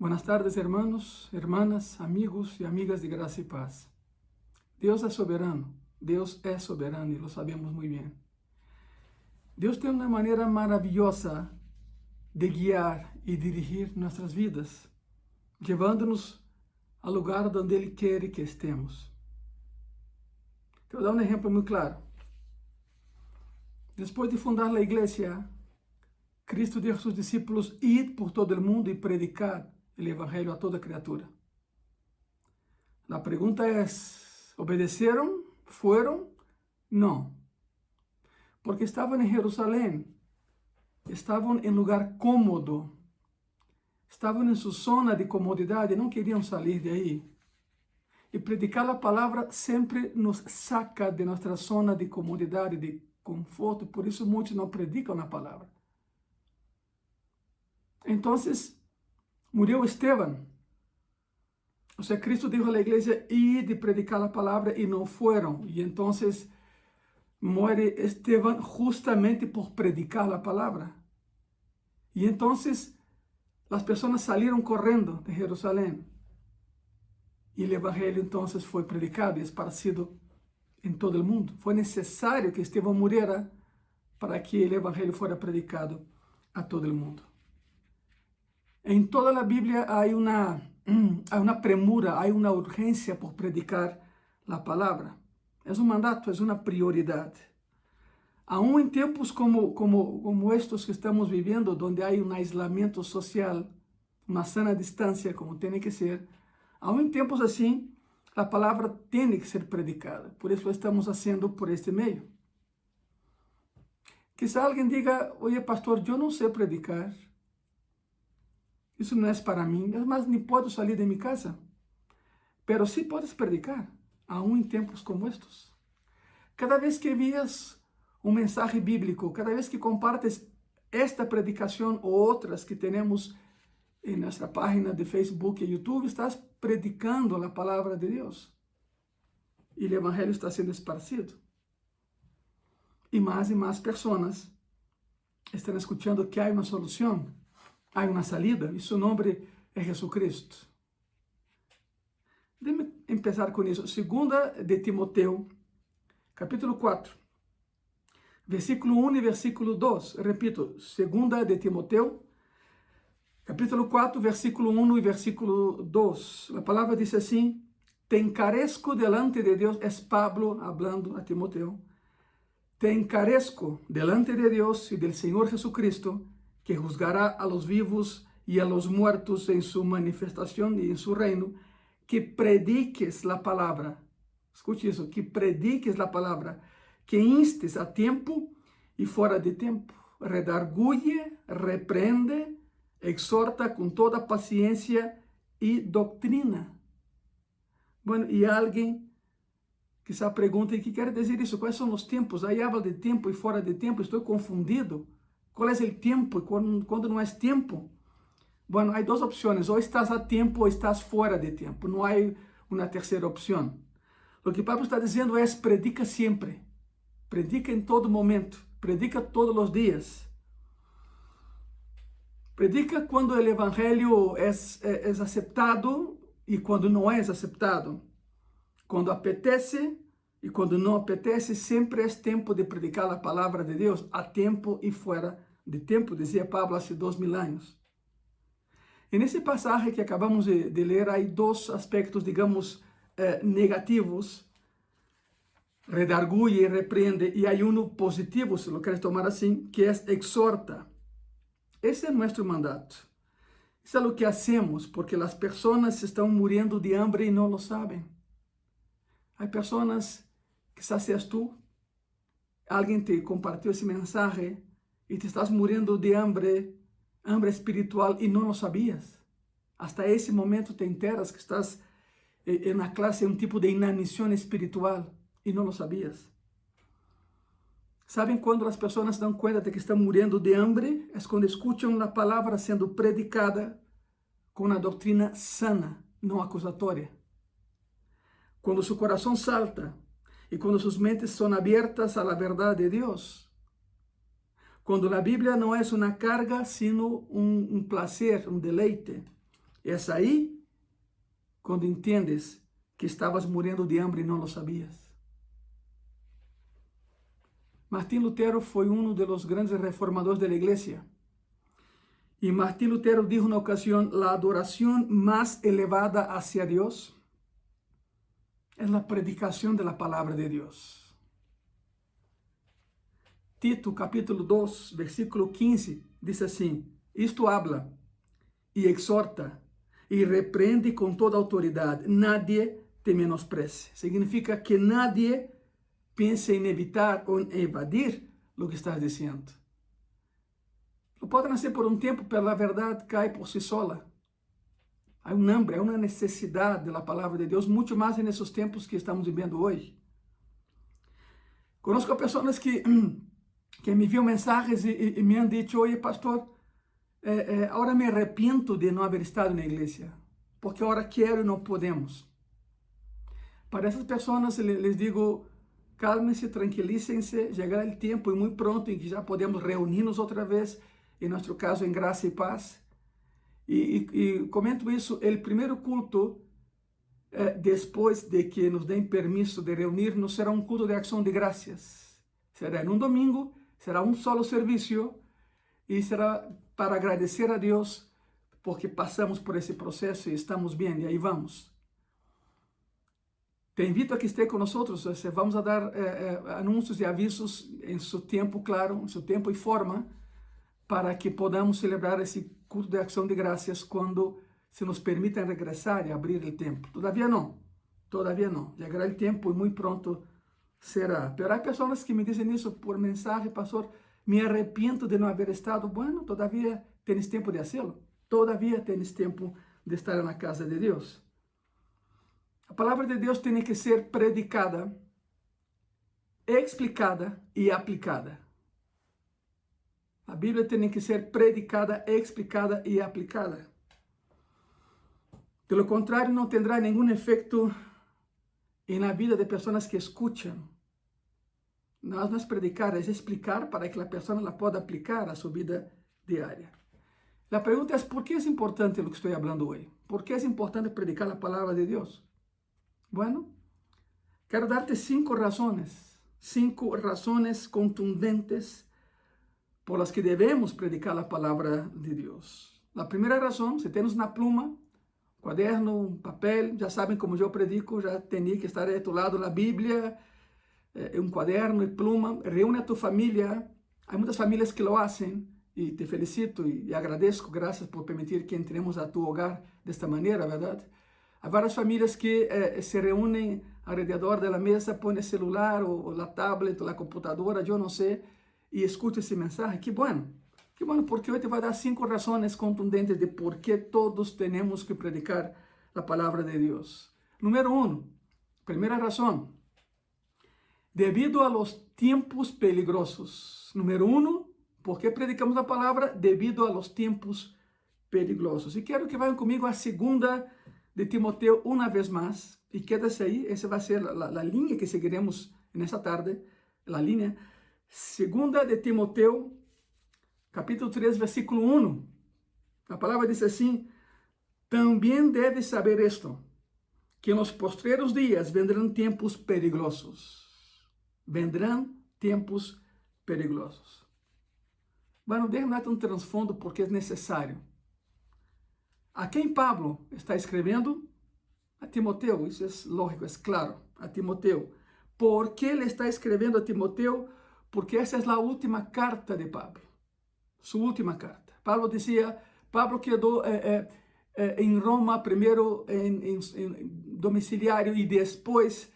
Buenas tardes, hermanos, hermanas, amigos y amigas de gracia y paz. Dios es soberano y lo sabemos muy bien. Dios tiene una manera maravillosa de guiar y dirigir nuestras vidas, llevándonos al lugar donde Él quiere que estemos. Te voy a dar un ejemplo muy claro. Después de fundar la iglesia, Cristo dijo a sus discípulos: id por todo el mundo y predicad el evangelio a toda criatura. La pregunta es, ¿obedecieron? ¿Fueron? No. Porque estaban en Jerusalén, estaban en lugar cómodo, estaban en su zona de comodidad y no querían salir de ahí. Y predicar la palabra siempre nos saca de nuestra zona de comodidad y de conforto, por eso muchos no predican la palabra. Entonces, murió Esteban. O sea, Cristo dijo a la iglesia, id y predicar la palabra, y no fueron. Y entonces muere Esteban justamente por predicar la palabra. Y entonces las personas salieron corriendo de Jerusalén. Y el evangelio entonces fue predicado y esparcido en todo el mundo. Fue necesario que Esteban muriera para que el evangelio fuera predicado a todo el mundo. En toda la Biblia hay una premura, hay una urgencia por predicar la palabra. Es un mandato, es una prioridad. Aún en tiempos como estos que estamos viviendo, donde hay un aislamiento social, una sana distancia como tiene que ser, aún en tiempos así, la palabra tiene que ser predicada. Por eso lo estamos haciendo por este medio. Quizá alguien diga, oye pastor, yo no sé predicar. Isso não é para mim, mas nem posso sair de minha casa. Pero sí puedes predicar, aún em tempos como estos. Cada vez que envías um mensaje bíblico, cada vez que compartes esta predicação ou outras que temos em nossa página de Facebook e YouTube, estás predicando a palavra de Deus. E o evangelho está sendo esparcido. E mais pessoas estão escutando que há uma solução. Há uma salida, e seu nome é Jesucristo. Deixe-me começar com isso. 2 de Timoteo, capítulo 4, versículo 1 e versículo 2. Repito, 2 de Timoteo, capítulo 4, versículo 1 e versículo 2. A palavra diz assim: te encarezco delante de Deus, é Pablo hablando a Timoteo, te encarezco delante de Deus e del Senhor Jesucristo, que juzgará a los vivos y a los muertos en su manifestación y en su reino, que prediques la palabra. Escute eso, que prediques la palabra, que instes a tiempo y fuera de tiempo, redarguye, reprende, exhorta con toda paciencia y doctrina. Bueno, y alguien quizá pregunte, ¿qué quiere decir eso? ¿Cuáles son los tiempos? Ahí habla de tiempo y fuera de tiempo, estoy confundido. ¿Cuál es el tiempo y cuándo no es tiempo? Bueno, hay dos opciones. O estás a tiempo o estás fuera de tiempo. No hay una tercera opción. Lo que Pablo está diciendo es, predica siempre. Predica en todo momento. Predica todos los días. Predica cuando el evangelio es aceptado y cuando no es aceptado. Cuando apetece y cuando no apetece, siempre es tiempo de predicar la palabra de Dios, a tiempo y fuera de tiempo, decía Pablo hace 2000 años. En ese pasaje que acabamos de leer hay dos aspectos, digamos, negativos, redarguye y reprende, y hay uno positivo, si lo quieres tomar así, que es exhorta. Ese es nuestro mandato. Eso es lo que hacemos, porque las personas están muriendo de hambre y no lo saben. Hay personas, quizás seas tú, alguien te compartió ese mensaje y te estás muriendo de hambre espiritual y no lo sabías. Hasta ese momento te enteras que estás en una clase, un tipo de inanición espiritual y no lo sabías. ¿Saben cuando las personas dan cuenta de que están muriendo de hambre? Es cuando escuchan la palabra siendo predicada con una doctrina sana, no acusatoria. Cuando su corazón salta y cuando sus mentes son abiertas a la verdad de Dios. Cuando la Biblia no es una carga, sino un placer, un deleite. Es ahí cuando entiendes que estabas muriendo de hambre y no lo sabías. Martín Lutero foi um dos grandes reformadores da igreja. E Martín Lutero dijo na ocasião: a adoração mais elevada hacia Deus é a predicação da palavra de Deus. Tito, capítulo 2, versículo 15, diz assim: isto habla e exorta e repreende com toda autoridade. Nadie te menosprecie. Significa que nadie pense em evitar ou em evadir o que estás dizendo. Não pode nascer por um tempo, pela verdade cai por si sola. Há um hambre, há uma necessidade da palavra de Deus, muito mais nesses tempos que estamos vivendo hoje. Conosco pessoas que me enviam mensagens e me han dicho: oye, pastor, agora me arrependo de não haver estado na igreja, porque agora quero e não podemos. Para essas pessoas, les digo: cálmense, tranquilícense, chegará o tempo e muito pronto em que já podemos reunir-nos outra vez, em nosso caso, em graça e paz. E comento isso: o primeiro culto, depois de que nos deem permisso de reunir-nos, será um culto de ação de graças. Será em um domingo, será um solo serviço e será para agradecer a Deus porque passamos por esse processo e estamos bem, e aí vamos. Te invito a que esteja conosco, vamos a dar anúncios e avisos em seu tempo, claro, em seu tempo e forma, para que podamos celebrar esse culto de ação de graças quando se nos permitem regressar e abrir o tempo. Todavia não. Chegará o tempo e muito pronto será. Pero há pessoas que me dizem isso por mensagem: pastor, me arrependo de não haver estado. Bueno, todavia tens tempo de hacerlo. Todavia tens tempo de estar na casa de Deus. A palavra de Deus tem que ser predicada, explicada e aplicada. A Bíblia tem que ser predicada, explicada e aplicada. De lo contrário, não terá nenhum efeito na vida de pessoas que escutam. Não é predicar, é explicar para que a pessoa la possa aplicar a sua vida diária. A pergunta é: por que é importante o que estou falando hoje? Por que é importante predicar a palavra de Deus? Bueno, quero dar-te 5 razões contundentes por las que devemos predicar a palavra de Deus. A primeira razão: se temos na pluma, quaderno, papel, já sabem como eu predico, já tenho que estar aí do lado da Bíblia, um quaderno e pluma. Reúne a tua família. Há muitas famílias que lo fazem e te felicito e agradeço. Graças por permitir que entremos a tu hogar desta maneira, verdade? Há várias famílias que se reúnem alrededor da mesa, põem o celular, ou a tablet, ou a computadora, eu não sei, e escutam esse mensagem. Que bueno, porque hoje te vai dar 5 razões contundentes de por que todos temos que predicar a palavra de Deus. Número 1, primeira razão: devido a los tiempos peligrosos. Número 1, ¿por que predicamos a palavra? Devido a los tiempos peligrosos. E quero que vayam comigo a 2 de Timoteo uma vez mais, e quédese aí, essa vai ser a linha que seguiremos nessa tarde, a linha. 2 de Timoteo, capítulo 3, versículo 1. A palavra diz assim: também debes saber esto, que en los postreros días vendrán tiempos peligrosos. Vendrán tiempos peligrosos. Bueno, déjame dar um trasfondo porque é necessário. A quem Pablo está escrevendo? A Timoteo, isso é lógico, é claro, a Timoteo. ¿Por que ele está escrevendo a Timoteo? Porque essa é a última carta de Pablo, sua última carta. Pablo quedou em Roma, primeiro em domiciliário e depois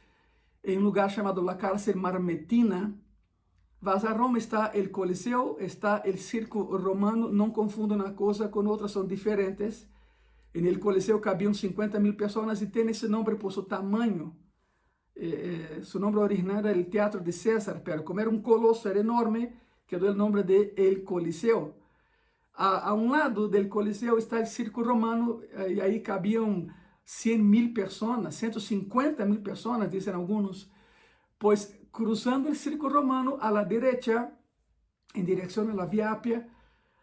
em um lugar chamado La Cárcel Marmetina. Vas a Roma, está o Coliseu, está o Circo Romano, não confundam uma coisa com outra, são diferentes. No Coliseu cabiam 50.000 pessoas e tem esse nome por seu tamanho. Seu nome original era o Teatro de César, pero como era um colosso, era enorme, quedou o nome de El Coliseu. A um lado do Coliseu está o Circo Romano, e aí cabiam 100.000 pessoas, 150.000 pessoas, dizem alguns. Pois, cruzando o Circo Romano, a la derecha, em direção à Via Ápia,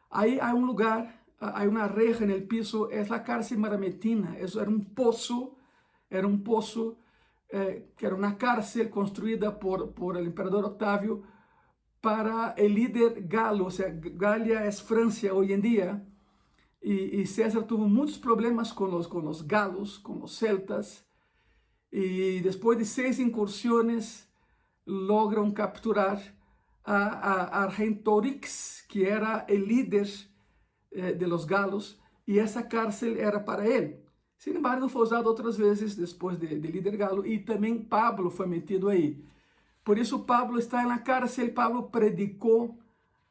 aí há um lugar hay una reja en el piso, es la cárcel Marmetina. Eso era un pozo que era una cárcel construida por el emperador Octavio para el líder galo. O sea, Galia es Francia hoy en día, y César tuvo muchos problemas con los galos, con los celtas, y después de 6 incursiones logran capturar a Argentorix, que era el líder de los galos, y esa cárcel era para él. Sin embargo, fue usado otras veces después de líder galo, y también Pablo fue metido ahí. Por eso Pablo está en la cárcel. Pablo predicó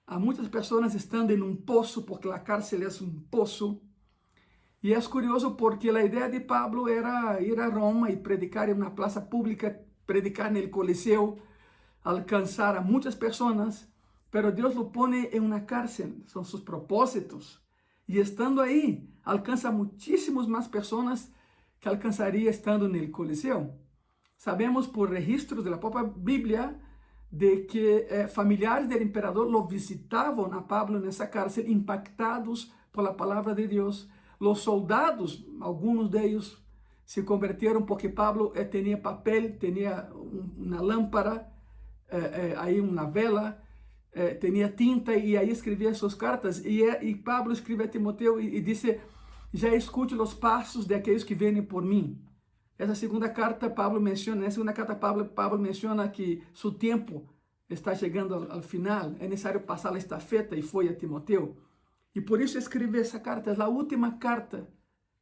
a muchas personas estando en un pozo, porque la cárcel es un pozo. Y es curioso porque la idea de Pablo era ir a Roma y predicar en una plaza pública, predicar en el Coliseo, alcanzar a muchas personas, pero Dios lo pone en una cárcel, son sus propósitos. Y estando ahí, alcanza a muchísimas más personas que alcanzaría estando en el Coliseo. Sabemos por registros de la propia Biblia de que familiares del emperador lo visitaban a Pablo en esa cárcel, impactados por la palabra de Dios. Los soldados, algunos de ellos, se convirtieron porque Pablo tenía papel, tenía una lámpara, ahí una vela, tenía tinta, y ahí escribía sus cartas. Y Pablo escribe a Timoteo y dice: ya escucho los pasos de aquellos que vienen por mí. Esa segunda carta Pablo menciona, en esa segunda carta Pablo menciona que su tiempo está llegando al final, es necesario pasar la estafeta, y fue a Timoteo. Y por eso escribe esa carta, es la última carta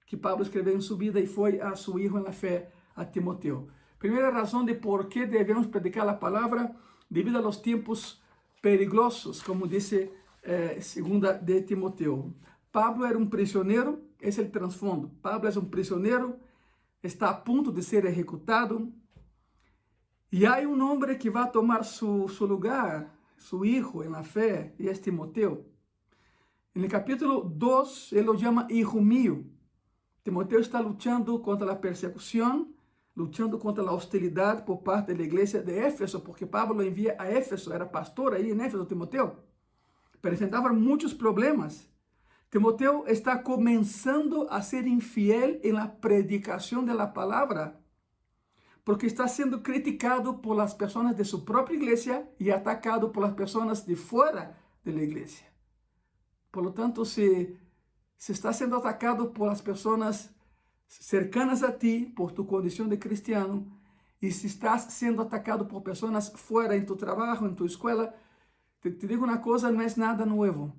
que Pablo escribió en su vida, y fue a su hijo en la fe, a Timoteo. Primera razón de por qué debemos predicar la palabra, debido a los tiempos peligrosos, como dice segunda de Timoteo. Pablo era un prisionero, es el trasfondo. Pablo es un prisionero, está a punto de ser ejecutado, y hay un hombre que va a tomar su lugar, su hijo en la fe, y es Timoteo. En el capítulo 2, él lo llama hijo mío. Timoteo está luchando contra la persecución, luchando contra la hostilidad por parte de la iglesia de Éfeso, porque Pablo lo envía a Éfeso, era pastor ahí en Éfeso, Timoteo. Presentaba muchos problemas. Timoteo está comenzando a ser infiel en la predicación de la palabra, porque está siendo criticado por las personas de su propia iglesia y atacado por las personas de fuera de la iglesia. Por lo tanto, se está siendo atacado por las personas cercanas a ti, por tu condición de cristiano, y si estás siendo atacado por personas fuera, en tu trabajo, en tu escuela, te digo una cosa, no es nada nuevo.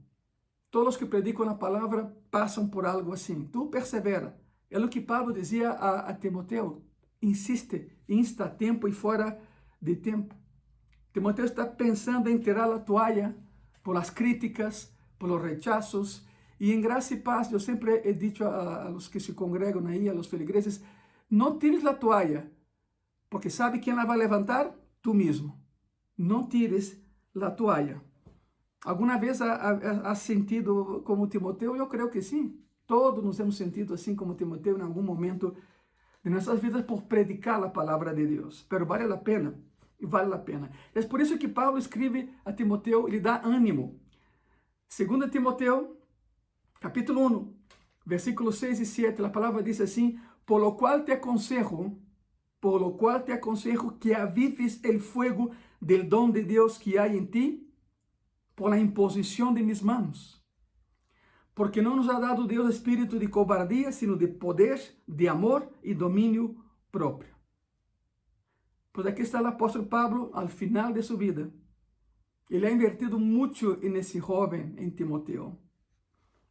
Todos los que predican la palabra pasan por algo así. Tú persevera. Es lo que Pablo decía a Timoteo. Insiste, insta a tiempo y fuera de tiempo. Timoteo está pensando en tirar la toalla por las críticas, por los rechazos. Y en gracia y paz, yo siempre he dicho a los que se congregan ahí, a los feligreses, no tires la toalla, porque ¿sabe quién la va a levantar? Tú mismo. No tires la toalla. ¿Alguna vez has sentido como Timoteo? Yo creo que sí. Todos nos hemos sentido así como Timoteo en algún momento de nuestras vidas por predicar la palabra de Dios. Pero vale la pena, y vale la pena. Es por eso que Pablo escribe a Timoteo y le da ánimo. 2 Timoteo, capítulo 1, versículos 6 y 7, la palabra dice así: por lo cual te aconsejo que avives el fuego del don de Dios que hay en ti, por la imposición de mis manos. Porque no nos ha dado Dios espíritu de cobardía, sino de poder, de amor y dominio propio. Pues aquí está el apóstol Pablo al final de su vida. Él ha invertido mucho en ese joven, en Timoteo.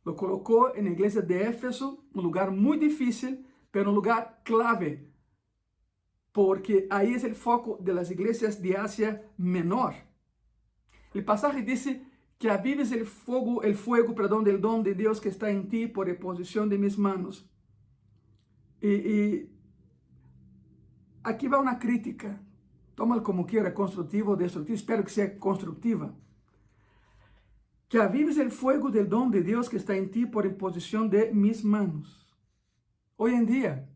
Lo colocó en la iglesia de Éfeso, un lugar muy difícil, pero un lugar clave, porque ahí es el foco de las iglesias de Asia Menor. El pasaje dice que avives el fuego, del don de Dios que está en ti por imposición de mis manos. Y aquí va una crítica. Tómalo como quiera, constructiva o destructiva. Espero que sea constructiva. Que avives el fuego del don de Dios que está en ti por imposición de mis manos. Hoy en día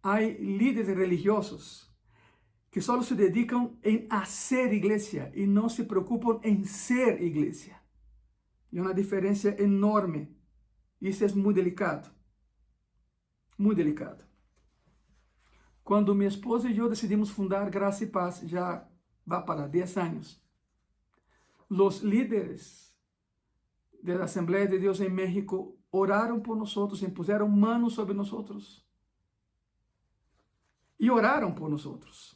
hay líderes religiosos que solo se dedican en hacer iglesia y no se preocupan en ser iglesia. Y una diferencia enorme. Isso é muito delicado. Muito delicado. Quando minha esposa e eu decidimos fundar Graça e Paz, já vai para 10 anos, os líderes da Assembleia de Deus em México oraram por nós, impuseram manos sobre nós e oraram por nós.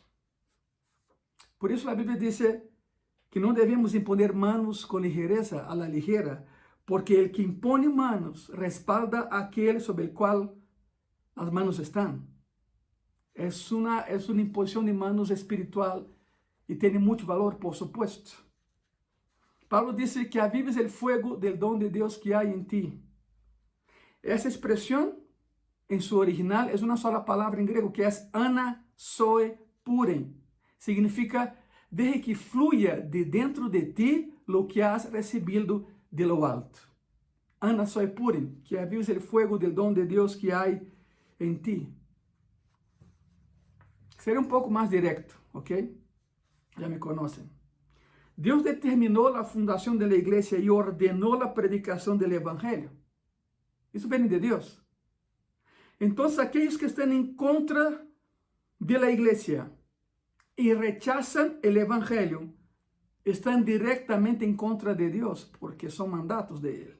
Por isso a Bíblia diz que não devemos imponer manos com ligereza, a la ligera, porque el que impone manos respalda aquele sobre el qual as manos estão. É uma imposição de manos espiritual e tem muito valor, por supuesto. Pablo disse que avives el fuego del don de Deus que há em ti. Essa expressão, em seu original, é uma sola palavra em grego, que é anasoe purem. Significa, deje que fluya de dentro de ti lo que has recibido de lo alto. Anasoe purem, que avives el fuego del don de Deus que há em ti. Serei um pouco mais direto, ok? Já me conhecem. Deus determinou a fundação da igreja e ordenou a predicação do evangelho. Isso vem de Deus. Então, aqueles que estão em contra da igreja e rechazam o evangelho estão diretamente em contra de Deus, porque são mandatos de Ele.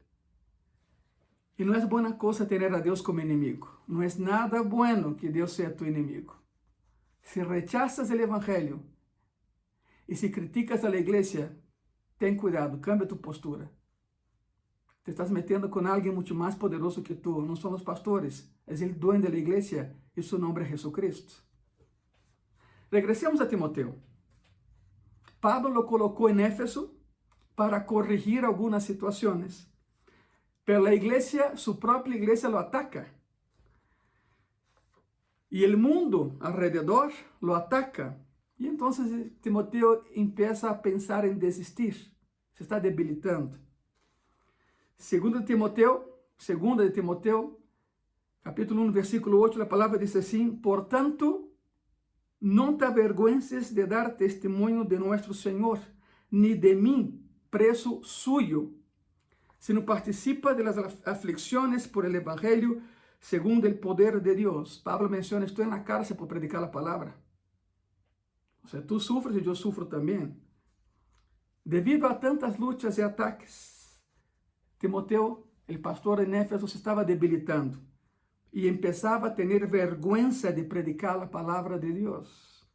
E não é boa coisa ter a Deus como inimigo. Não é nada bueno que Deus seja tu inimigo. Se rechazas o evangelho e se criticas a igreja, tem cuidado, cambia tu postura. Te estás metendo com alguém muito mais poderoso que tu. Não são os pastores, é o dono da igreja e seu nome é Jesucristo. Regressemos a Timoteo. Pablo lo colocou em Éfeso para corrigir algumas situações. Pero a igreja, sua própria igreja, lo ataca. E o mundo alrededor lo ataca. E então Timoteo empieza a pensar em desistir. Se está debilitando. 2 de Timoteo, capítulo 1, versículo 8, a palavra diz assim: Portanto, não te avergüences de dar testemunho de nuestro Senhor, ni de mim, preso suyo, sino participa de las aflicciones por el Evangelio, segundo el poder de Dios. Pablo menciona, estoy en la cárcel por predicar la palabra. O sea, tú sufres y yo sufro también. Debido a tantas luchas y ataques, Timoteo, el pastor en Éfeso, se estaba debilitando y empezaba a tener vergüenza de predicar la palabra de Dios.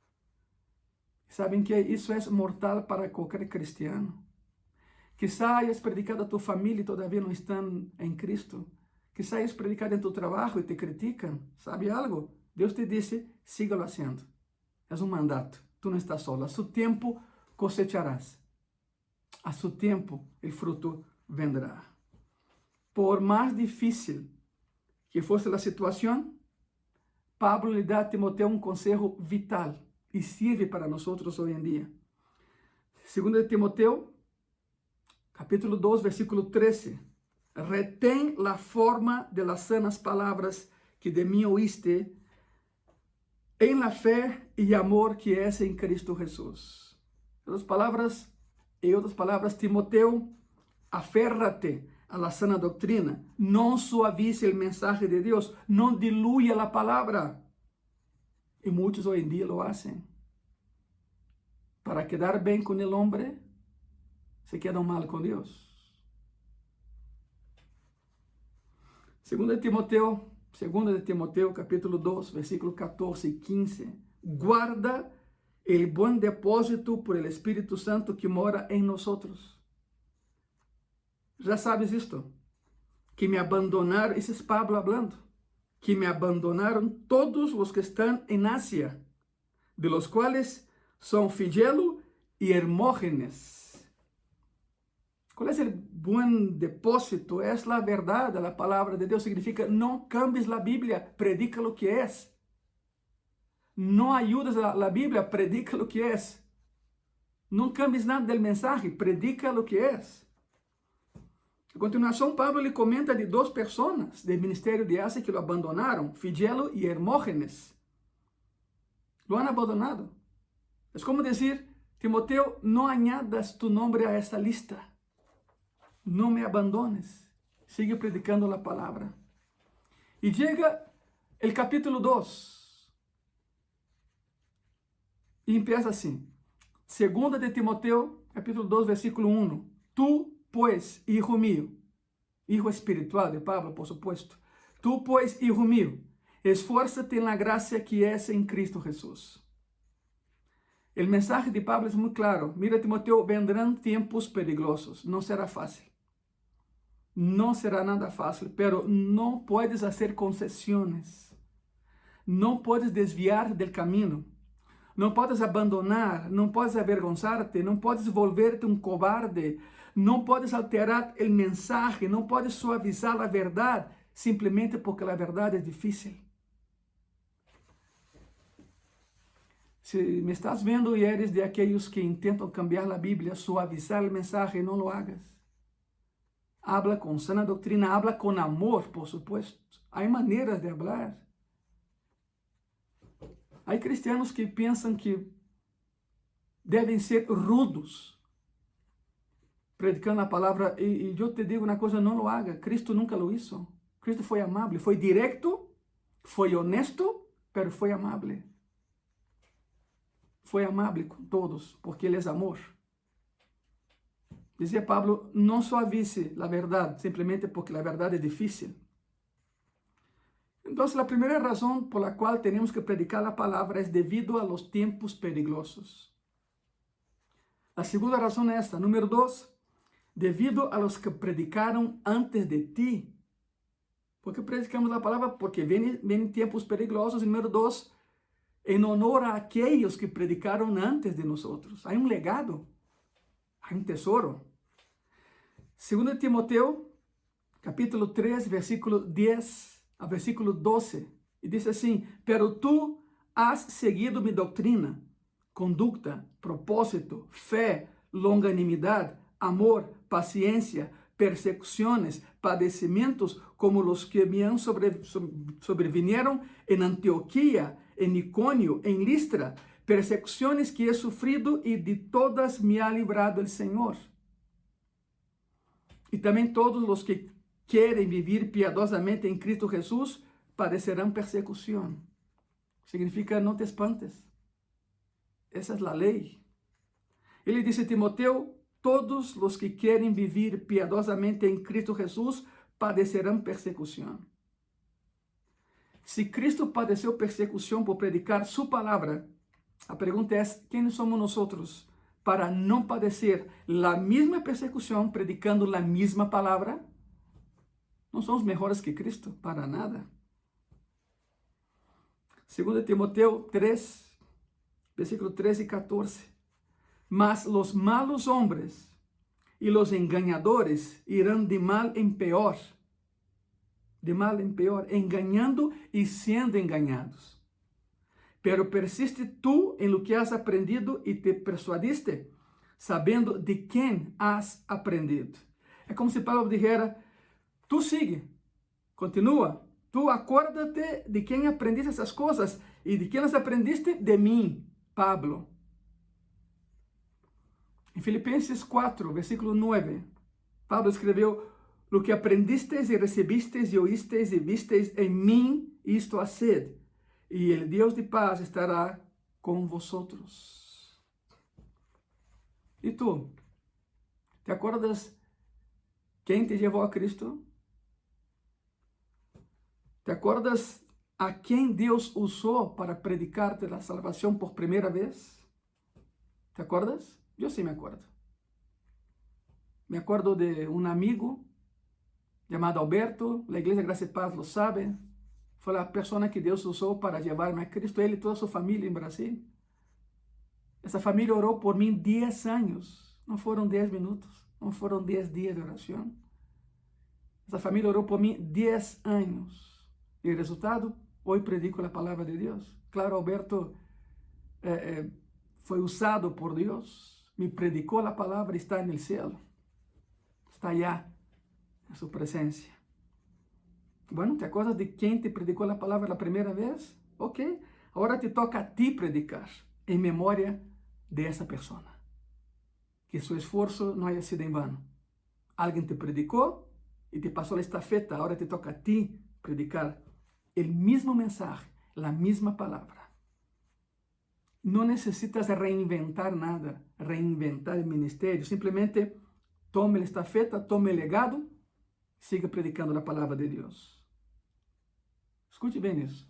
¿Saben que eso es mortal para cualquier cristiano? Quizá hayas predicado a tu familia y todavía no están en Cristo. Quizá hayas predicado en tu trabajo y te critican. ¿Sabe algo? Dios te dice, sígalo haciendo. Es un mandato. Tú no estás solo. A su tiempo cosecharás. A su tiempo el fruto vendrá. Por más difícil que fuese la situación, Pablo le da a Timoteo un consejo vital y sirve para nosotros hoy en día. 2 de Timoteo, capítulo 2, versículo 13. Retén la forma de las sanas palabras que de mí oíste en la fe y amor que es en Cristo Jesús. En otras palabras, Timoteo, aférrate a la sana doctrina, no suavice el mensaje de Dios, no diluya la palabra. Y muchos hoy en día lo hacen. Para quedar bien con el hombre, se quedan mal con Dios. 2 de Timoteo, capítulo 2, versículo 14 y 15. Guarda el buen depósito por el Espíritu Santo que mora en nosotros. Já sabes isto, que me abandonaram, esse é Pablo hablando, que me abandonaram todos os que estão em Asia, de los cuales são Figelo e Hermógenes. ¿Cuál es el buen depósito? Es la verdad, la palabra de Dios. Significa, no cambies la Biblia, predica lo que es. No ayudes a la Biblia, predica lo que es. No cambies nada del mensaje, predica lo que es. A continuação, Pablo lhe comenta de duas pessoas do ministério de Asia que lo abandonaram, Figelo e Hermógenes. Lo han abandonado. É como dizer, Timoteo, não añadas tu nombre a esta lista. No me abandones. sigue predicando la palabra. Y llega el capítulo 2. Y empieza así. Segunda de Timoteo, capítulo 2, versículo 1. Tú, pues, hijo mío, hijo espiritual de Pablo, por supuesto. Tú, pues, hijo mío, esfuérzate en la gracia que es en Cristo Jesús. El mensaje de Pablo es muy claro. Mira, Timoteo, vendrán tiempos peligrosos. No será fácil. No será nada fácil, pero no puedes hacer concesiones. No puedes desviar del camino. No puedes abandonar, no puedes avergonzarte, no puedes volverte un cobarde, no puedes alterar el mensaje, no puedes suavizar la verdad simplemente porque la verdad es difícil. Si me estás viendo y eres de aquellos que intentan cambiar la Biblia, suavizar el mensaje, no lo hagas. Habla con sana doctrina, habla con amor, por supuesto. Hay maneras de hablar. Hay cristianos que piensan que deben ser rudos, predicando la palabra. Y yo te digo una cosa, no lo haga. Cristo nunca lo hizo. Cristo fue amable, fue directo, fue honesto, pero fue amable. Fue amable con todos, porque Él es amor. Decía Pablo, no suavice la verdad, simplemente porque la verdad es difícil. Entonces, la primera razón por la cual tenemos que predicar la palabra es debido a los tiempos peligrosos. La segunda razón es esta. Número 2, debido a los que predicaron antes de ti. ¿Por qué predicamos la palabra? Porque vienen tiempos peligrosos. Y número 2, en honor a aquellos que predicaron antes de nosotros. Hay un legado, hay un tesoro. 2 Timoteo, capítulo 3, versículo 10 a versículo 12. Y dice así, pero tú has seguido mi doctrina, conducta, propósito, fe, longanimidad, amor, paciencia, persecuciones, padecimientos como los que me han sobrevinieron en Antioquía, en Iconio, en Listra, persecuciones que he sufrido y de todas me ha librado el Señor. Y también todos los que quieren vivir piadosamente en Cristo Jesús padecerán persecución. Significa no te espantes. Esa es la ley. Ele dice a Timoteo, todos los que quieren vivir piadosamente en Cristo Jesús padecerán persecución. Si Cristo padeció persecución por predicar su palabra, la pregunta es, ¿quiénes somos nosotros para no padecer la misma persecución predicando la misma palabra? No somos mejores que Cristo, para nada. 2 Timoteo 3, versículo 13 y 14. Mas los malos hombres y los engañadores irán de mal en peor, engañando y siendo engañados. Pero persiste tú en lo que has aprendido y te persuadiste, sabiendo de quién has aprendido. É como se Pablo dijera, tú sigue, continúa, tú acuérdate de quién aprendiste esas cosas y de quién las aprendiste de mí, Pablo. En Filipenses 4, versículo 9, Pablo escreveu, lo que aprendisteis y recibisteis y oísteis y visteis en mí, esto haced, y el Dios de paz estará con vosotros. ¿Y tú? ¿Te acuerdas quién te llevó a Cristo? ¿Te acuerdas a quién Dios usó para predicarte la salvación por primera vez? ¿Te acuerdas? Yo sí me acuerdo. Me acuerdo de un amigo llamado Alberto, la Iglesia Gracia y Paz lo sabe. Fue la persona que Dios usó para llevarme a Cristo, él y toda su familia en Brasil. Esa familia oró por mí 10 años. No fueron 10 minutos, no fueron 10 días de oración. Esa familia oró por mí 10 años. Y el resultado, hoy predico la palabra de Dios. Claro, Alberto fue usado por Dios, me predicó la palabra y está en el cielo. Está allá, en su presencia. Bueno, ¿te acuerdas de quién te predicó la palabra la primera vez? Ok, ahora te toca a ti predicar en memoria de esa persona. Que su esfuerzo no haya sido en vano. Alguien te predicó y te pasó la estafeta, ahora te toca a ti predicar el mismo mensaje, la misma palabra. No necesitas reinventar nada, reinventar el ministerio. Simplemente tome la estafeta, tome el legado, siga predicando la palabra de Dios. Escute bien eso.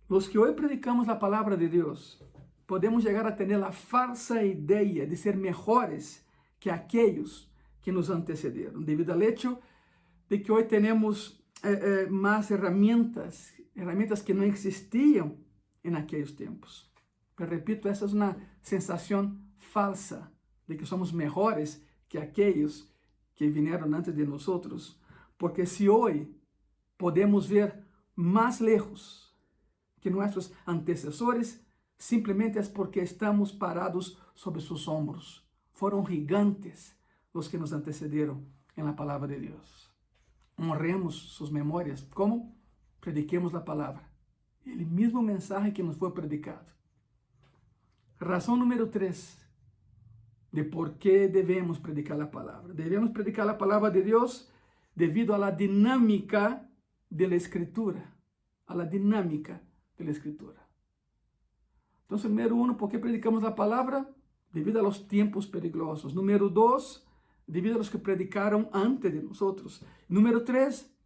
Los que hoy predicamos la palabra de Dios, podemos llegar a tener la falsa idea de ser mejores que aquellos que nos antecedieron, debido al hecho de que hoy tenemos más herramientas que no existían en aquellos tiempos. Pero repito, esa es una sensación falsa de que somos mejores que aquellos que vinieron antes de nosotros. Porque si hoy podemos ver más lejos que nuestros antecesores, simplesmente es porque estamos parados sobre sus hombros. Fueron gigantes los que nos antecedieron en la palabra de Dios. Honremos sus memorias. ¿Cómo? Prediquemos la palabra. El mismo mensaje que nos fue predicado. Razón número 3 de por qué debemos predicar la palabra. Debemos predicar la palabra de Dios debido a la dinámica de la Escritura. A la dinámica de la Escritura. Entonces, número 1, ¿por qué predicamos la palabra? Debido a los tiempos peligrosos. Número 2, debido a los que predicaron antes de nosotros. Número 3,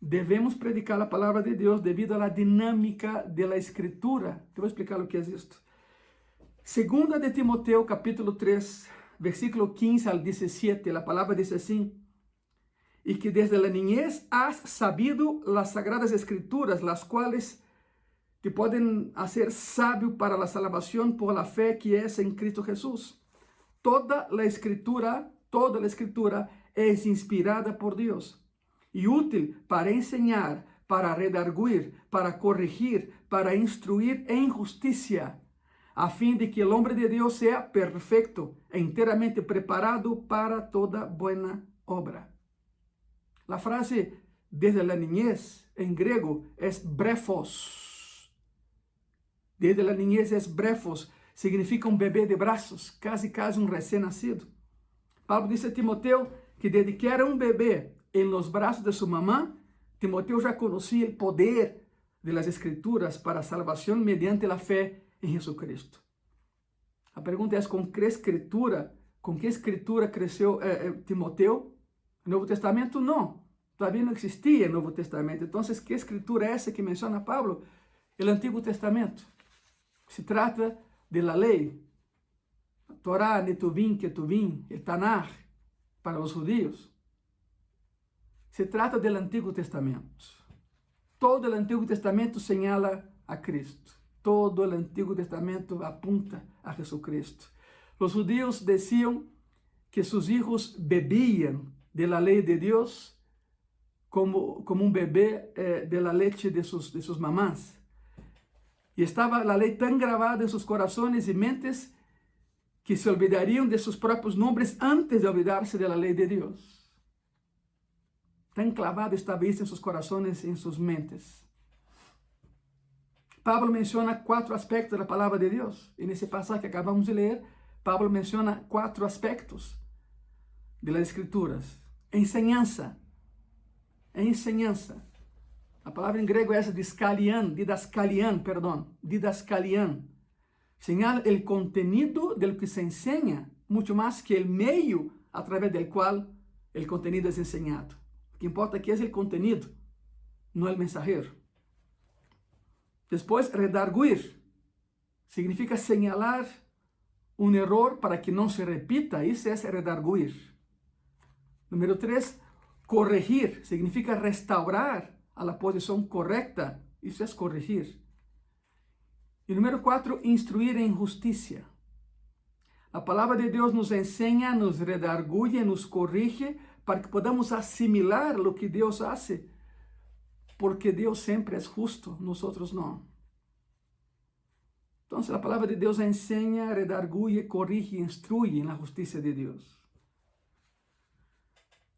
debemos predicar la palabra de Dios debido a la dinámica de la Escritura. Te voy a explicar lo que es esto. Segunda de Timoteo, capítulo 3, versículo 15 al 17, la palabra dice así: y que desde la niñez has sabido las sagradas escrituras, las cuales te pueden hacer sabio para la salvación por la fe que es en Cristo Jesús. Toda la escritura es inspirada por Dios y útil para enseñar, para redarguir, para corregir, para instruir en justicia, a fin de que el hombre de Dios sea perfecto, enteramente preparado para toda buena obra. La frase desde la niñez en griego es brefos. Desde la niñez es brefos, significa un bebé de brazos, casi un recién nacido. Pablo dice a Timoteo que desde que era un bebé en los brazos de su mamá, Timoteo ya conocía el poder de las escrituras para salvación mediante la fe en Jesucristo. La pregunta es, ¿con qué escritura creció Timoteo? ¿El Nuevo Testamento? No, todavía no existía el Nuevo Testamento. Entonces, ¿qué escritura es esa que menciona Pablo? El Antiguo Testamento. Se trata de la ley, Torá, Netuvim, Ketuvim, el Tanaj, para los judíos. Se trata del Antiguo Testamento. Todo el Antiguo Testamento señala a Cristo. Todo el Antiguo Testamento apunta a Jesucristo. Los judíos decían que sus hijos bebían de la ley de Dios como un bebé de la leche de sus mamás. Y estaba la ley tan grabada en sus corazones y mentes que se olvidarían de sus propios nombres antes de olvidarse de la ley de Dios. Tan clavada estaba esto en sus corazones y en sus mentes. Pablo menciona 4 aspectos de la palabra de Dios. En ese pasaje que acabamos de leer, Pablo menciona 4 aspectos de las Escrituras. Enseñanza. La palabra en griego es didascalian. Señala el contenido de lo que se enseña, mucho más que el medio a través del cual el contenido es enseñado. Lo que importa aquí es el contenido, no el mensajero. Después, redarguir. Significa señalar un error para que no se repita. Eso es redarguir. Número 3, corregir. Significa restaurar a la posición correcta. Eso es corregir. Y número 4, instruir en justicia. La palabra de Dios nos enseña, nos redarguye, nos corrige para que podamos asimilar lo que Dios hace. Porque Dios siempre es justo, nosotros no. Entonces la palabra de Dios enseña, redarguye, corrige, instruye en la justicia de Dios.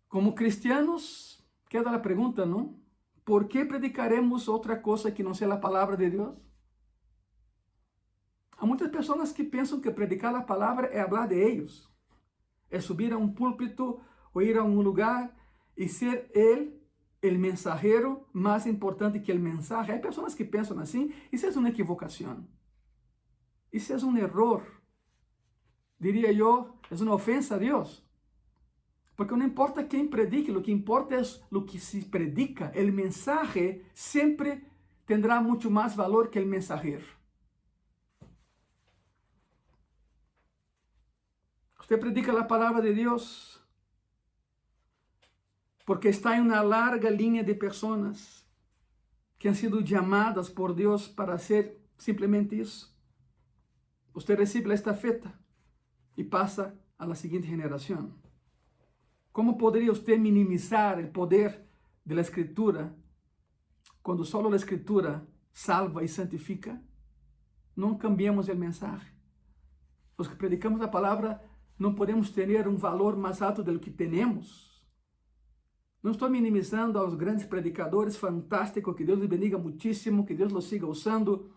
Como cristianos, queda la pregunta, ¿no? ¿Por qué predicaremos otra cosa que no sea la palabra de Dios? Hay muchas personas que piensan que predicar la palabra es hablar de ellos. Es subir a un púlpito o ir a un lugar y ser Él el mensajero más importante que el mensaje. Hay personas que piensan así, y eso es una equivocación. Isso é um erro. Diria eu, é uma ofensa a Deus. Porque não importa quem predique, o que importa é o que se predica. O mensaje sempre tendrá muito mais valor que o mensajero. Você predica a palavra de Deus porque está em uma larga linha de pessoas que han sido chamadas por Deus para ser simplesmente isso. Você recebe a estafeta e passa a la seguinte geração. Como poderia você minimizar o poder da Escritura quando só a Escritura salva e santifica? Não cambiamos o mensagem. Os que predicamos a palavra não podemos ter um valor mais alto do que temos. Não estou minimizando aos grandes predicadores fantásticos, que Deus lhes bendiga muitíssimo, que Deus los siga usando.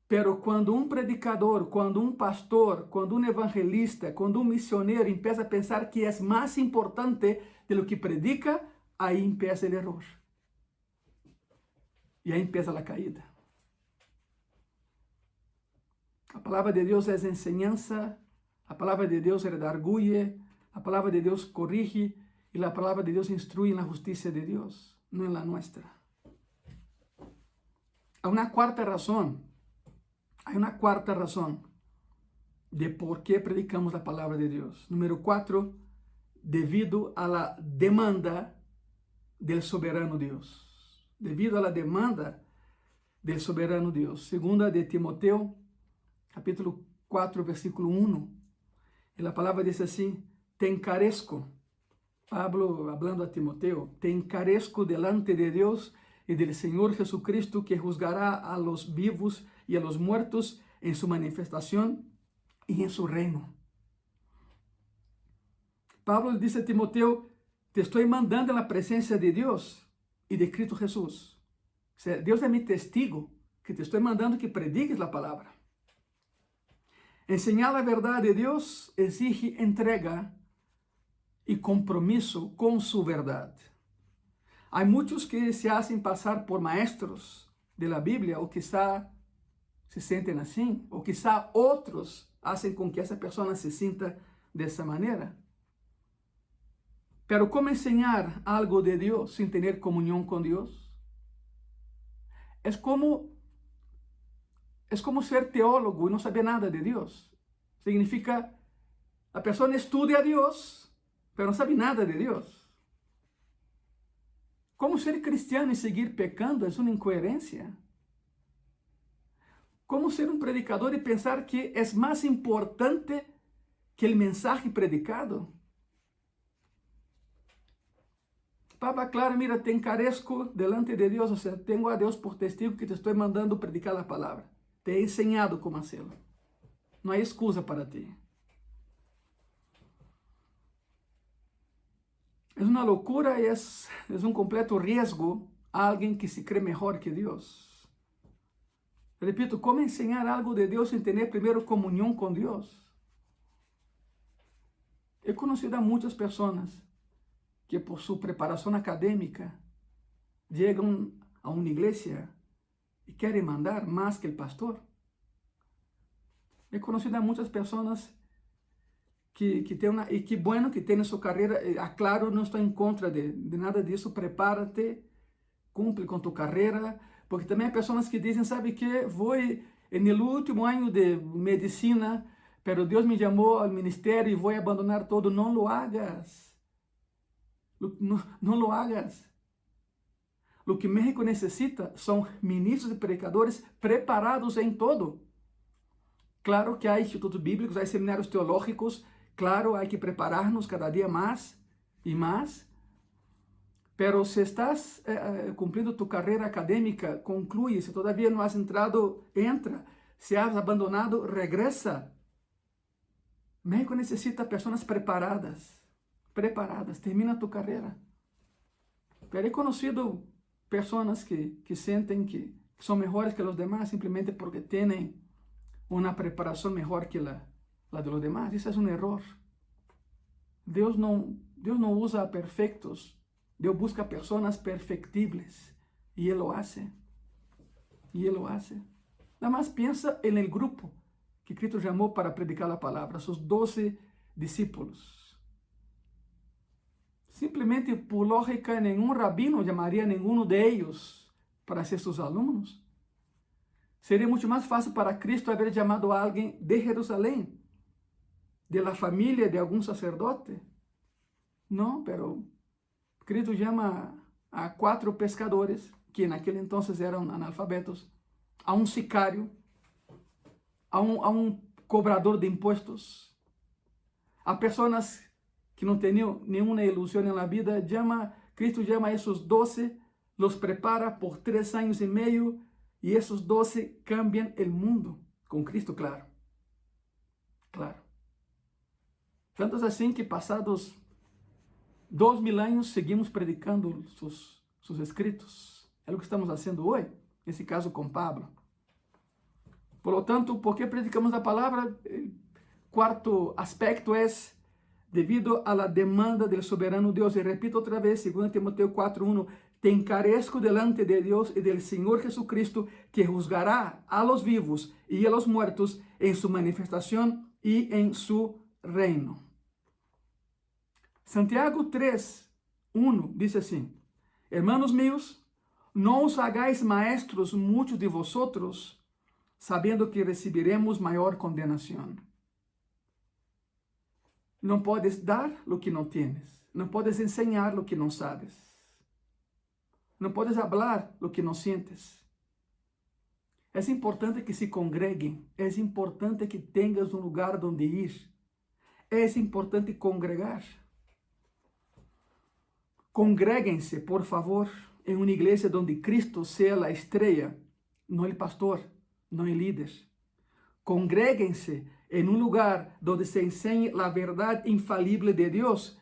Pero quando um predicador, quando um pastor, quando um evangelista, quando um missionário empieza a pensar que é mais importante de lo que predica, aí empieza o erro. E aí empieza a caída. A palavra de Deus é enseñanza, a palavra de Deus redarguye, a palavra de Deus corrige e a palavra de Deus instrui na justiça de Deus, não na nossa. Há uma quarta razão. Há uma quarta razão de por que predicamos a palavra de Deus. Número 4, devido a la demanda del soberano Deus. Devido a la demanda del soberano Deus. Segunda de Timoteo, capítulo 4, versículo 1. E a palavra diz assim: te encarezco, Pablo hablando a Timoteo, te encarezco delante de Deus e del Senhor Jesucristo, que juzgará a los vivos y a los muertos en su manifestación y en su reino. Pablo dice a Timoteo, te estoy mandando en la presencia de Dios y de Cristo Jesús. O sea, Dios es mi testigo que te estoy mandando que prediques la palabra. Enseñar la verdad de Dios exige entrega y compromiso con su verdad. Hay muchos que se hacen pasar por maestros de la Biblia, o quizá se sentem assim, ou quizá outros hacen com que essa pessoa se sinta dessa maneira. Pero como enseñar algo de Deus sin tener comunión con Deus? Es como ser teólogo y no saber nada de Deus. Significa, a pessoa estuda a Deus, pero não sabe nada de Deus. Como ser cristiano e seguir pecando é uma incoerência. Como ser um predicador e pensar que é mais importante que o mensagem predicado? Pablo aclara, mira, te encarezco delante de Deus, ou seja, tenho a Deus por testigo que te estou mandando predicar a palavra. Te he enseñado como hacerlo. Não há excusa para ti. É uma loucura e é um completo risco a alguém que se crê melhor que Deus. Repito, como ensinar algo de Deus sem ter primeiro comunhão com Deus? He conhecido a muitas pessoas que por sua preparação acadêmica chegam a uma igreja e querem mandar mais que o pastor. He conhecido a muitas pessoas que tem uma, e que bueno que tem sua carreira, claro, não estou em contra de nada disso, prepara-te, cumpre com tua carreira, porque também há pessoas que dizem, sabe que vou no último ano de medicina, pero Deus me chamou ao ministério e vou abandonar todo. Não lo hagas, não lo hagas. O que México necessita são ministros e predicadores preparados em todo. Claro que há institutos bíblicos, há seminários teológicos. Claro, hay que prepararnos cada día más y más, pero si estás cumpliendo tu carrera académica, concluye. Si todavía no has entrado, entra. Si has abandonado, regresa. México necesita personas preparadas, termina tu carrera. Pero he conocido personas que sienten que son mejores que los demás simplemente porque tienen una preparación mejor que la de los demás. Isso é um erro. Deus não usa perfeitos Deus busca personas perfectibles y Él lo hace. Y Él lo hace. Nada más piensa en el grupo que Cristo llamó para predicar la palabra, sus 12 discípulos. Simplesmente por lógica, nenhum rabino llamaria nenhum de ellos para ser sus alumnos. Seria muito mais fácil para Cristo haber chamado a alguém de Jerusalém, de la família de algum sacerdote. Não, pero Cristo chama a 4 pescadores, que naquele entonces eram analfabetos, a um sicário, a um cobrador de impostos, a pessoas que não tinham nenhuma ilusão na vida. Cristo chama a esses 12, los prepara por 3 anos e meio, e esses 12 cambiam o mundo, com Cristo, claro. Claro. Tanto assim que passados 2000 anos seguimos predicando sus escritos. É o que estamos fazendo hoje, nesse caso com Pablo. Por lo tanto, ¿por qué predicamos la palabra? El cuarto aspecto es debido a la demanda del soberano Dios. Y repito otra vez, 2 Timoteo 4:1, te encarezco delante de Dios y del Señor Jesucristo, que juzgará a los vivos y a los muertos en su manifestación y en su reino. Santiago 3:1 dice así: hermanos míos, no os hagáis maestros muchos de vosotros, sabendo que recibiremos maior condenação. Não podes dar lo que não tienes. Não podes enseñar lo que não sabes. Não podes hablar lo que não sientes. É importante que se congreguem. É importante que tenhas um lugar onde ir. É importante congregar. Congreguem-se, por favor, em uma igreja onde Cristo seja a estrela, não o pastor, não el líder. Congreguem-se em um lugar onde se ensine a verdade infalível de Deus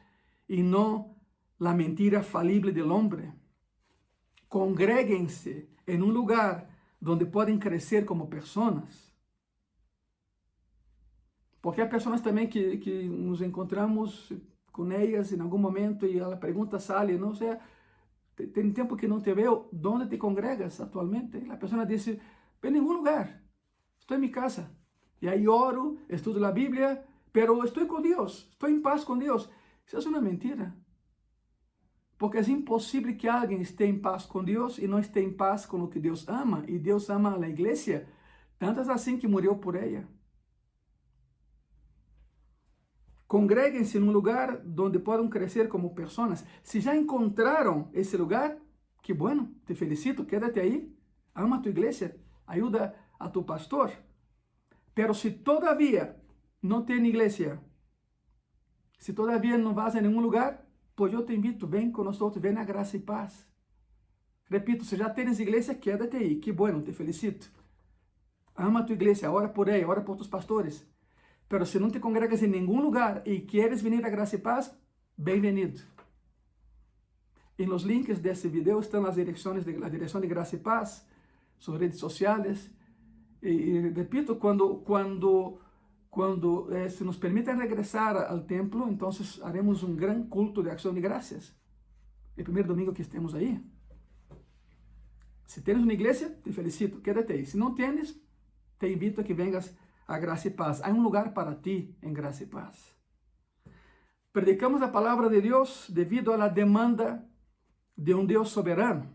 e não a mentira falível do homem. Congreguem-se em um lugar onde podem crescer como pessoas. Porque há pessoas também que nos encontramos com elas em algum momento e a pergunta sale, não sei, tem tempo que não te veo, onde te congregas atualmente? A pessoa diz, em nenhum lugar, estou em minha casa. E aí oro, estudo a Bíblia, pero estou com Deus, estou em paz com Deus. Isso é uma mentira. Porque é impossível que alguém esteja em paz com Deus e não esteja em paz com o que Deus ama. E Deus ama a igreja, tantas assim que morreu por ela. Congreguem-se num lugar onde possam crescer como pessoas. Se já encontraram esse lugar, que bueno, te felicito, quédate aí, ama a tua igreja, ajuda a tu pastor. Pero se todavía não tem igreja, se todavía não vas a nenhum lugar, pues eu te invito, vem conosco, vem na graça e paz. Repito, se já tens igreja, quédate aí, que bueno, te felicito. Ama a tua igreja, ora por ela, ora por tus pastores. Pero se não te congregas em nenhum lugar e queres vir a graça e paz, bem-vindo. Em los links desse vídeo estão as direções a direção de Graça e Paz, suas redes sociais. E repito, quando se nos permite regressar ao templo, então haremos um grande culto de ação de graças. O primeiro domingo que estemos aí. Se tens uma igreja, te felicito, quédate aí. Se não tens, te invito a que vengas a Graça e Paz. Há um lugar para ti em Graça e Paz. Predicamos a palavra de Deus devido à demanda de um Deus soberano.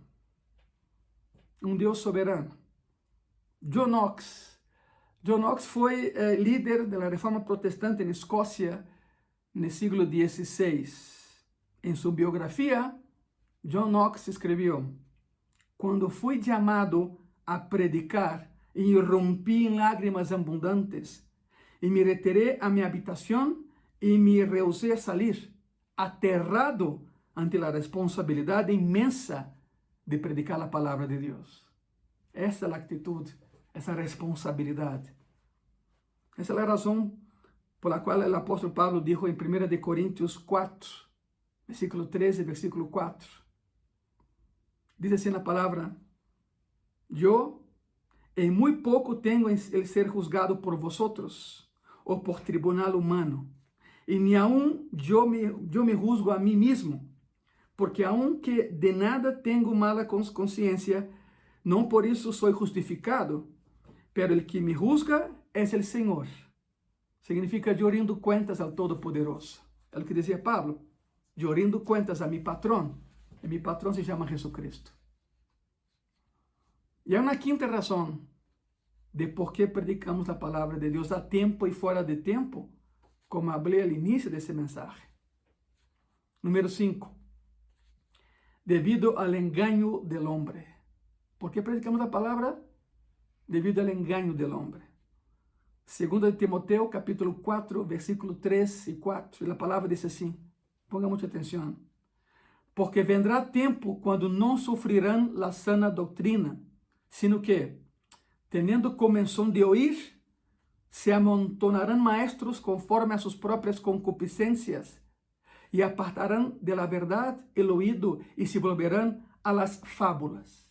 Um Deus soberano. John Knox foi líder da Reforma Protestante na Escócia no século XVI. Em sua biografia, John Knox escreveu: quando fui chamado a predicar, irrompi em lágrimas abundantes e me retirei a minha habitação e me rehusei a sair, aterrado ante a responsabilidade imensa de predicar a palavra de Deus. Essa é a atitude, essa responsabilidade. Essa é a razão pela qual o apóstolo Pablo dijo em 1 Coríntios 4, versículo 13, versículo 4. Diz assim na palavra: eu em muito pouco tenho el ser juzgado por vosotros, ou por tribunal humano, e ni aun eu me juzgo a mim mesmo, porque aunque de nada tengo mala conciencia, no por eso soy justificado, pero el que me juzga es el Señor. Significa yo rindo cuentas al Todopoderoso. É o que dizia Pablo. Eu rindo cuentas a mi patrón. E mi patrón se chama Jesucristo. E há uma quinta razão de por que predicamos a palavra de Deus a tempo e fora de tempo, como falei al início desse mensagem. Número 5. Devido ao engano del hombre. ¿Por que predicamos a palavra? Devido ao engano del hombre. 2 Timoteo, capítulo 4, versículo 3 e 4. E a palavra diz assim, ponga muita atenção. Porque vendrá tempo quando não sofrerão la sana doutrina, sino que, teniendo comenzón de oír, se amontonarán maestros conforme a sus propias concupiscencias y apartarán de la verdad el oído y se volverán a las fábulas.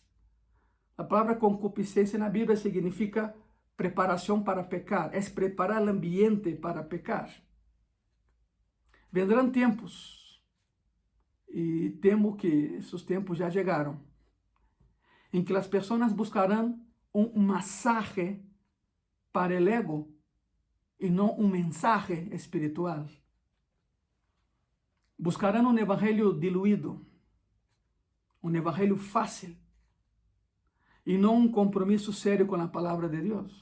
La palabra concupiscencia en la Biblia significa preparación para pecar, es preparar el ambiente para pecar. Vendrán tiempos, y temo que esos tiempos ya llegaron, en que las personas buscarán un masaje para el ego y no un mensaje espiritual. Buscarán un evangelio diluido, un evangelio fácil y no un compromiso serio con la palabra de Dios.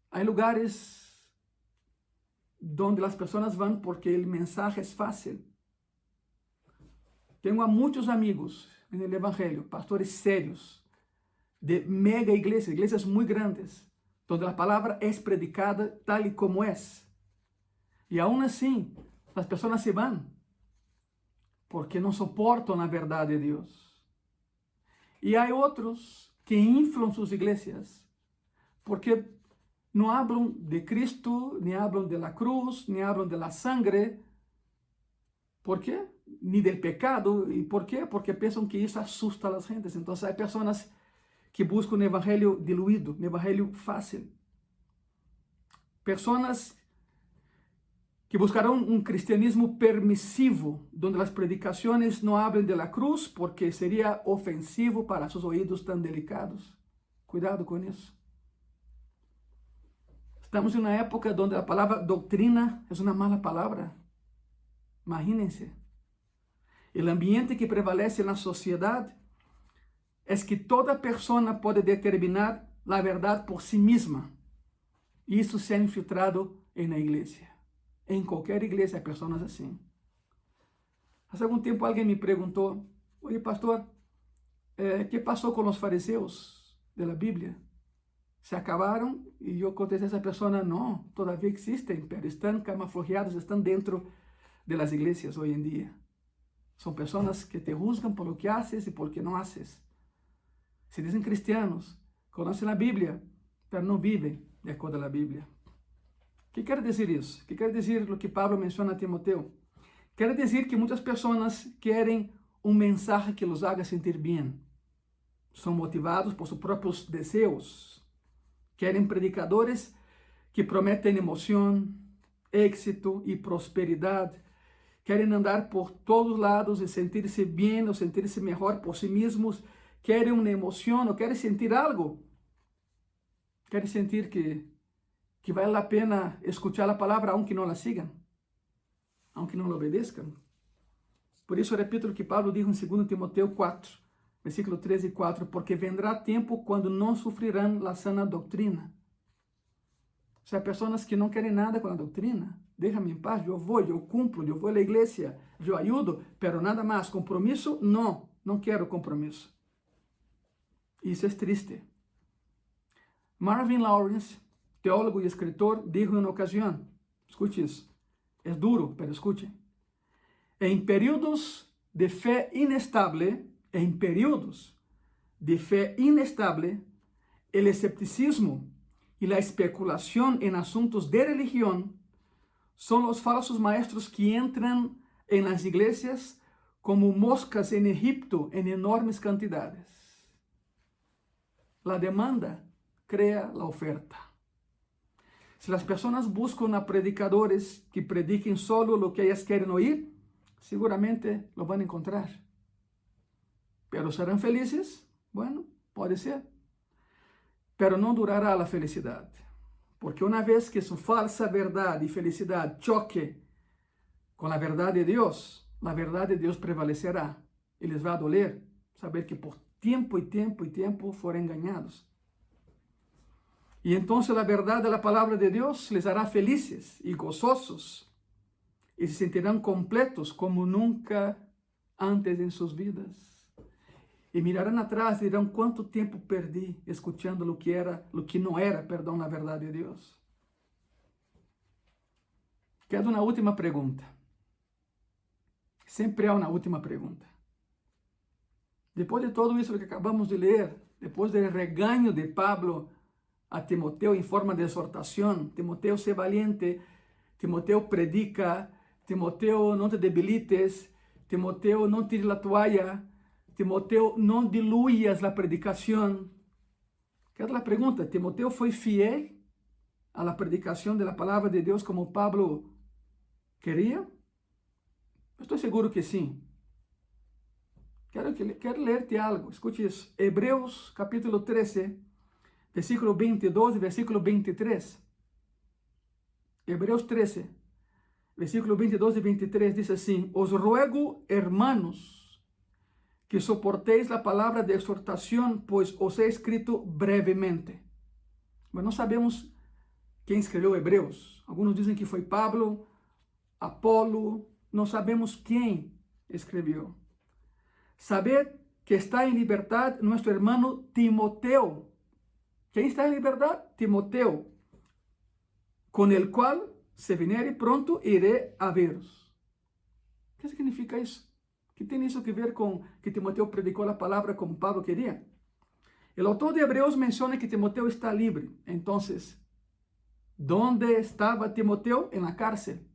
Hay lugares donde las personas van porque el mensaje es fácil. Tengo a muchos amigos en el evangelio, pastores serios, de mega iglesias, iglesias muy grandes, donde la palabra es predicada tal y como es. Y aún así, las personas se van porque no soportan la verdad de Dios. Y hay otros que inflan sus iglesias porque no hablan de Cristo, ni hablan de la cruz, ni hablan de la sangre. ¿Por qué? Ni del pecado. ¿Y por qué? Porque piensan que eso asusta a las gentes. Entonces hay personas que buscan un evangelio diluido, un evangelio fácil. Personas que buscarán un cristianismo permisivo, donde las predicaciones no hablen de la cruz porque sería ofensivo para sus oídos tan delicados. Cuidado con eso. Estamos en una época donde la palabra doctrina es una mala palabra. Imagínense. El ambiente que prevalece en la sociedad es que toda persona puede determinar la verdad por sí misma. Y eso se ha infiltrado en la iglesia. En cualquier iglesia hay personas así. Hace algún tiempo alguien me preguntó, oye pastor, ¿qué pasó con los fariseos de la Biblia? ¿Se acabaron? Y yo contesté a esa persona, no, todavía existen, pero están camuflajeados, están dentro de las iglesias hoy en día. Son personas que te juzgan por lo que haces y por lo que no haces. Se dicen cristianos, conocen la Biblia, pero no viven de acuerdo a la Biblia. ¿Qué quiere decir eso? ¿Qué quiere decir lo que Pablo menciona a Timoteo? Quiere decir que muchas personas quieren un mensaje que los haga sentir bien. Son motivados por sus propios deseos. Quieren predicadores que prometen emoción, éxito y prosperidad. Quieren andar por todos lados y sentirse bien o sentirse mejor por sí mismos. Quieren una emoción o quieren sentir algo. Quieren sentir que vale la pena escuchar la palabra aunque no la sigan, aunque no la obedezcan. Por eso repito lo que Pablo dijo en 2 Timoteo 4, versículo 3 y 4, porque vendrá tiempo cuando no sufrirán la sana doctrina. O sea, personas que no quieren nada con la doctrina. Déjame en paz, yo voy, yo cumplo, yo voy a la iglesia, yo ayudo, pero nada más. Compromiso, no, no quiero compromiso. Y eso es triste. Marvin Lawrence, teólogo y escritor, dijo en una ocasión, escuche eso, es duro, pero escuche, en periodos de fe inestable, el escepticismo y la especulación en asuntos de religión son los falsos maestros que entran en las iglesias como moscas en Egipto en enormes cantidades. La demanda crea la oferta. Si las personas buscan a predicadores que prediquen solo lo que ellas quieren oír, seguramente lo van a encontrar. Pero serán felices? Bueno, puede ser. Pero no durará la felicidad. Porque una vez que su falsa verdad y felicidad choque con la verdad de Dios prevalecerá. Y les va a doler saber que por tiempo y tiempo y tiempo fueron engañados. Y entonces la verdad de la palabra de Dios les hará felices y gozosos. Y se sentirán completos como nunca antes en sus vidas. Y mirarán atrás y dirán cuánto tiempo perdí escuchando lo que no era, la verdad de Dios. Queda una última pregunta. Siempre hay una última pregunta. Después de todo eso que acabamos de leer, después del regaño de Pablo a Timoteo en forma de exhortación, Timoteo, sé valiente, Timoteo, predica, Timoteo, no te debilites, Timoteo, no tires la toalla, Timoteo, no diluyas la predicación. Queda la pregunta, ¿Timoteo fue fiel a la predicación de la palabra de Dios como Pablo quería? Estoy seguro que sí. Quero leerte algo, escute isso. Hebreus capítulo 13, versículo 22 e versículo 23. Hebreus 13, versículo 22 e 23 diz assim: Os ruego, hermanos, que soportéis a palavra de exortação, pois os he escrito brevemente. Mas não sabemos quem escreveu Hebreus. Alguns dizem que foi Pablo, Apolo, não sabemos quem escreveu. Sabed que está en libertad nuestro hermano Timoteo. ¿Quién está en libertad? Timoteo, con el cual, se viniere pronto, iré a veros. ¿Qué significa eso? ¿Qué tiene eso que ver con que Timoteo predicó la palabra como Pablo quería? El autor de Hebreos menciona que Timoteo está libre. Entonces, ¿dónde estaba Timoteo? En la cárcel.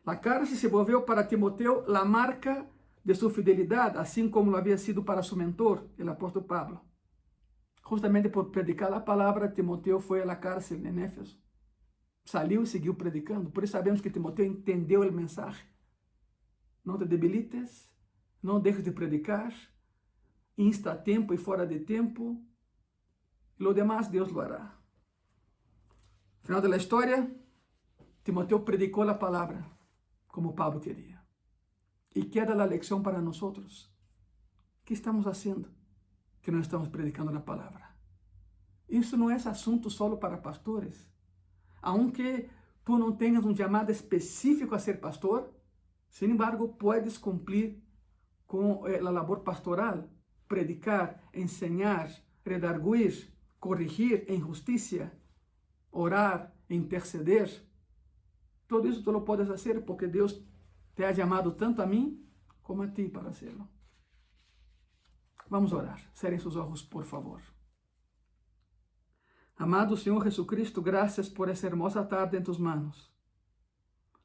La cárcel se volvió para Timoteo la marca de su fidelidad, así como lo había sido para su mentor, el apóstol Pablo. Justamente por predicar la palabra, Timoteo fue a la cárcel en Éfeso. Salió y siguió predicando. Por eso sabemos que Timoteo entendió el mensaje. No te debilites, no dejes de predicar, insta a tiempo y fuera de tiempo. Y lo demás Dios lo hará. Final de la historia, Timoteo predicó la palabra como Pablo quería. Y queda la lección para nosotros. ¿Qué estamos haciendo que no estamos predicando la palabra? Eso no es asunto solo para pastores. Aunque tú no tengas un llamado específico a ser pastor, sin embargo, puedes cumplir con la labor pastoral, predicar, enseñar, redarguir, corregir en justicia, orar, interceder. Todo eso tú lo puedes hacer porque Dios te ha llamado tanto a mí como a ti para hacerlo. Vamos a orar. Cerrem sus ojos, por favor. Amado Senhor Jesucristo, graças por essa hermosa tarde em tus manos.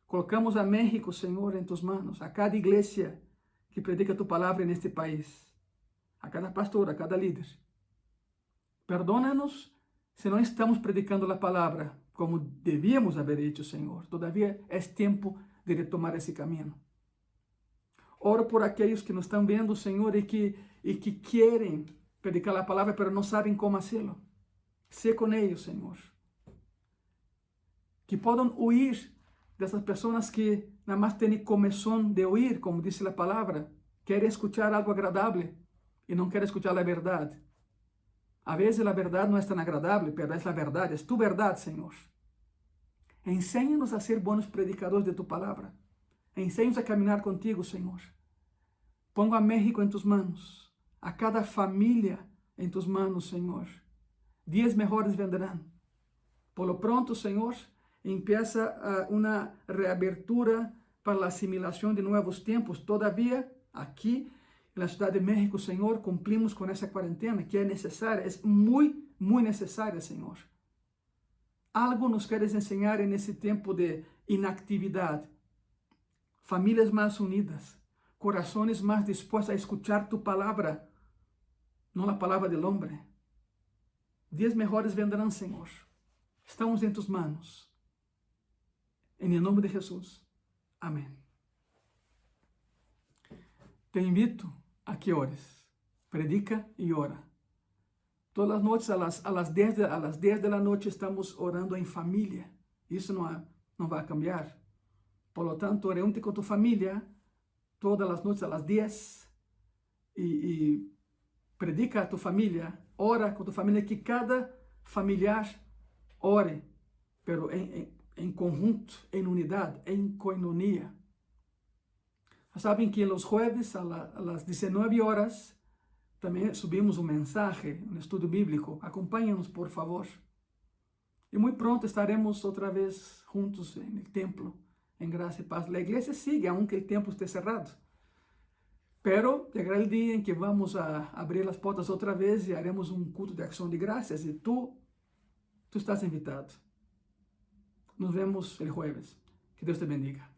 Colocamos a México, Senhor, em tus manos, a cada igreja que predica tu palavra neste país, a cada pastor, a cada líder. Perdónanos se não estamos predicando a palavra como devíamos haber hecho, Senhor. Todavía é tempo de retomar esse caminho. Oro por aqueles que nos estão vendo, Senhor, e que querem predicar a palavra, mas não sabem como fazê-lo. Sé com eles, Senhor. Que possam ouvir dessas pessoas que nada mais têm comezón de ouvir, como diz a palavra, querem escuchar algo agradável e não querem escuchar a verdade. A vezes a verdade não é tão agradável, mas é a verdade, é tu verdade, Senhor. Ensina-nos a ser bons predicadores de tu palavra. Ensina-nos a caminhar contigo, Senhor. Pongo a México em tus manos, a cada família em tus manos, Senhor. Dias melhores vendrão. Por lo pronto, Senhor, empieza uma reabertura para a assimilação de novos tempos. Todavia, aqui na Cidade de México, Senhor, cumprimos com essa quarentena que é necessária, é muito, muito necessária, Senhor. Algo nos queres ensinar nesse tempo de inactividade. Famílias mais unidas, corações mais dispostos a escuchar tu palavra, não a palavra del hombre. Dias melhores vendrão, Senhor. Estamos em tus manos. Em nome de Jesus. Amém. te invito a que ores. Predica y ora. Todas las noches a las 10 de la noche estamos orando en familia. Isso não vai cambiar. Por lo tanto, reúne com tu família todas as noites a las 10 e predica a tu família, ora com tu família, que cada familiar ore, pero em conjunto, em unidade, em coinonia. Sabem que nos jueves a las 19 horas também subimos um mensagem, um estudo bíblico. Acompanhe-nos, por favor. E muito pronto estaremos outra vez juntos no templo, em graça e paz. A igreja sigue, aunque o templo esté cerrado. Pero llegará el día en que vamos a abrir las puertas otra vez y haremos un culto de acción de gracias. Y tú estás invitado. Nos vemos el jueves. Que Dios te bendiga.